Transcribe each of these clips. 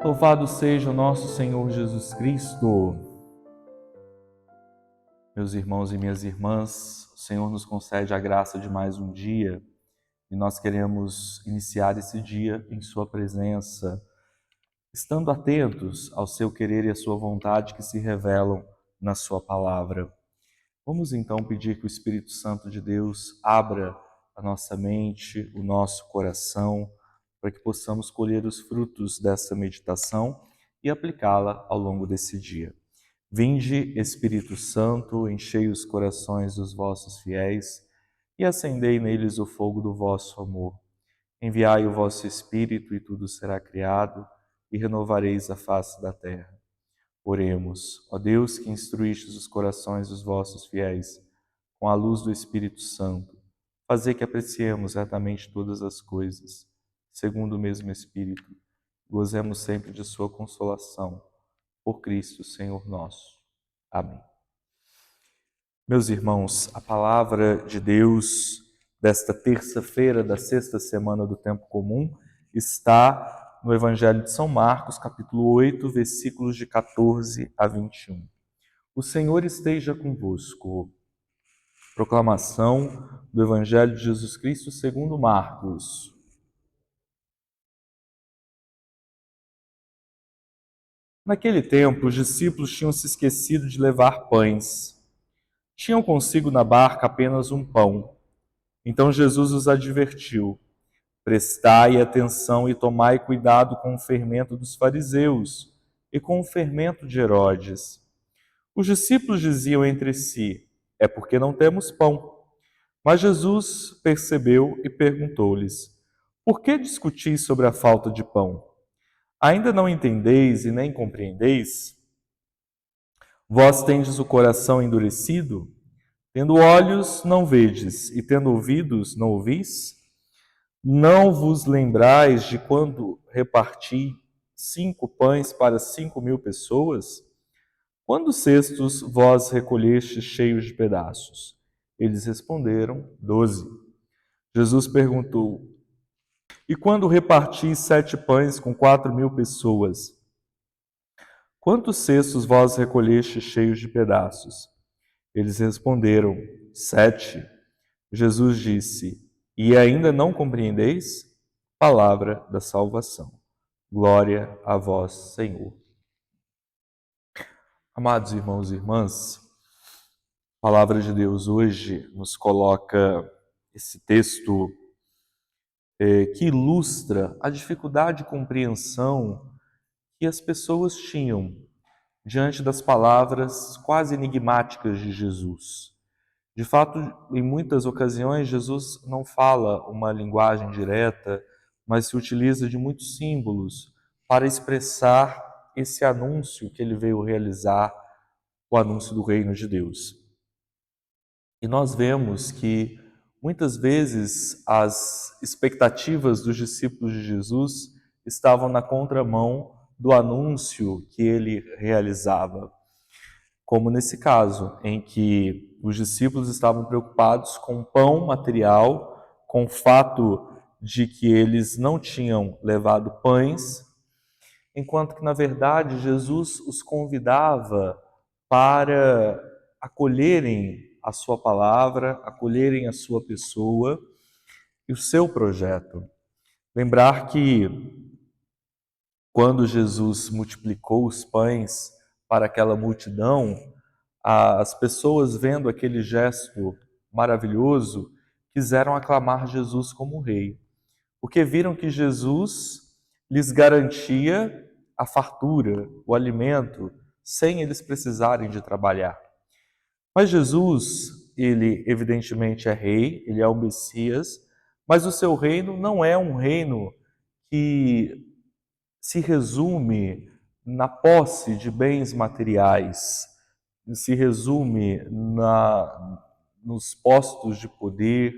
Louvado seja o nosso Senhor Jesus Cristo. Meus irmãos e minhas irmãs, o Senhor nos concede a graça de mais um dia e nós queremos iniciar esse dia em Sua presença, estando atentos ao Seu querer e à Sua vontade que se revelam na Sua palavra. Vamos então pedir que o Espírito Santo de Deus abra a nossa mente, o nosso coração, para que possamos colher os frutos dessa meditação e aplicá-la ao longo desse dia. Vinde, Espírito Santo, enchei os corações dos vossos fiéis e acendei neles o fogo do vosso amor. Enviai o vosso Espírito e tudo será criado e renovareis a face da terra. Oremos, ó Deus que instruístes os corações dos vossos fiéis com a luz do Espírito Santo, fazei que apreciemos retamente todas as coisas, segundo o mesmo Espírito, gozemos sempre de sua consolação, por Cristo, Senhor nosso. Amém. Meus irmãos, a palavra de Deus desta terça-feira da sexta semana do Tempo Comum está no Evangelho de São Marcos, capítulo 8, versículos de 14 a 21. O Senhor esteja convosco. Proclamação do Evangelho de Jesus Cristo segundo Marcos. Naquele tempo, os discípulos tinham se esquecido de levar pães. Tinham consigo na barca apenas um pão. Então Jesus os advertiu: prestai atenção e tomai cuidado com o fermento dos fariseus e com o fermento de Herodes. Os discípulos diziam entre si: é porque não temos pão. Mas Jesus percebeu e perguntou-lhes: por que discutis sobre a falta de pão? Ainda não entendeis e nem compreendeis? Vós tendes o coração endurecido? Tendo olhos, não vedes, e tendo ouvidos, não ouvis? Não vos lembrais de quando reparti 5 pães para 5.000 pessoas? Quantos cestos vós recolhestes cheios de pedaços? Eles responderam: 12. Jesus perguntou: e quando reparti 7 pães com 4.000 pessoas? Quantos cestos vós recolhestes cheios de pedaços? Eles responderam: 7. Jesus disse: e ainda não compreendeis? Palavra da salvação. Glória a vós, Senhor. Amados irmãos e irmãs, a palavra de Deus hoje nos coloca esse texto que ilustra a dificuldade de compreensão que as pessoas tinham diante das palavras quase enigmáticas de Jesus. De fato, em muitas ocasiões, Jesus não fala uma linguagem direta, mas se utiliza de muitos símbolos para expressar esse anúncio que ele veio realizar, o anúncio do reino de Deus. E nós vemos que muitas vezes as expectativas dos discípulos de Jesus estavam na contramão do anúncio que ele realizava. Como nesse caso, em que os discípulos estavam preocupados com o pão material, com o fato de que eles não tinham levado pães, enquanto que, na verdade, Jesus os convidava para acolherem a sua palavra, acolherem a sua pessoa e o seu projeto. Lembrar que quando Jesus multiplicou os pães para aquela multidão, as pessoas, vendo aquele gesto maravilhoso, quiseram aclamar Jesus como rei, porque viram que Jesus lhes garantia a fartura, o alimento, sem eles precisarem de trabalhar. Mas Jesus, ele evidentemente é rei, ele é o Messias, mas o seu reino não é um reino que se resume na posse de bens materiais, se resume nos postos de poder,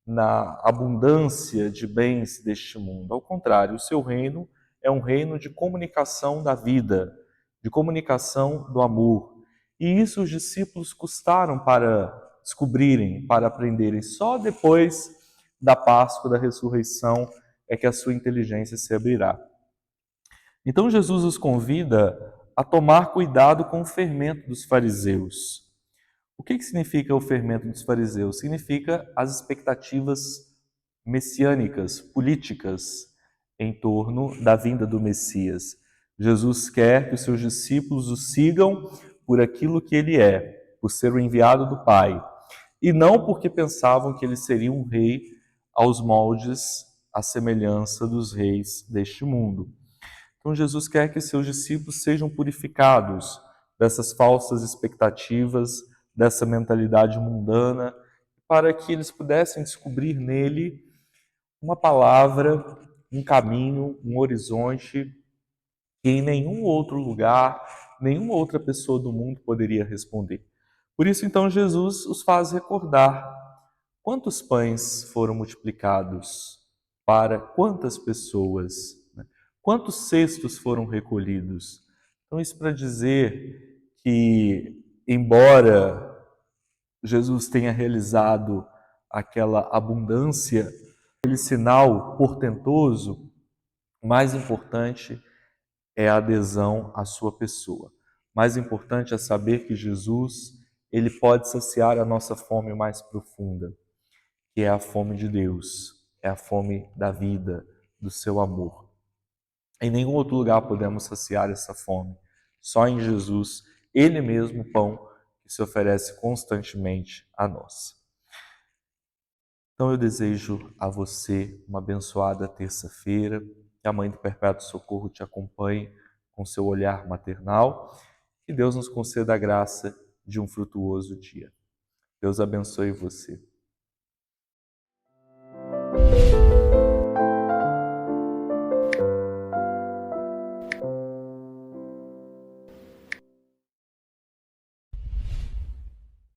na abundância de bens deste mundo. Ao contrário, o seu reino é um reino de comunicação da vida, de comunicação do amor. E isso os discípulos custaram para descobrirem, para aprenderem. Só depois da Páscoa, da ressurreição, é que a sua inteligência se abrirá. Então Jesus os convida a tomar cuidado com o fermento dos fariseus. O que significa o fermento dos fariseus? Significa as expectativas messiânicas, políticas, em torno da vinda do Messias. Jesus quer que os seus discípulos o sigam por aquilo que ele é, por ser o enviado do Pai, e não porque pensavam que ele seria um rei aos moldes, à semelhança dos reis deste mundo. Então Jesus quer que seus discípulos sejam purificados dessas falsas expectativas, dessa mentalidade mundana, para que eles pudessem descobrir nele uma palavra, um caminho, um horizonte que em nenhum outro lugar, nenhuma outra pessoa do mundo poderia responder. Por isso, então, Jesus os faz recordar quantos pães foram multiplicados para quantas pessoas, né? Quantos cestos foram recolhidos. Então, isso para dizer que, embora Jesus tenha realizado aquela abundância, aquele sinal portentoso, o mais importante é a adesão à sua pessoa. O mais importante é saber que Jesus, ele pode saciar a nossa fome mais profunda, que é a fome de Deus, é a fome da vida, do seu amor. Em nenhum outro lugar podemos saciar essa fome, só em Jesus, ele mesmo, o pão que se oferece constantemente a nós. Então eu desejo a você uma abençoada terça-feira, que a Mãe do Perpétuo Socorro te acompanhe com seu olhar maternal, que Deus nos conceda a graça de um frutuoso dia. Deus abençoe você.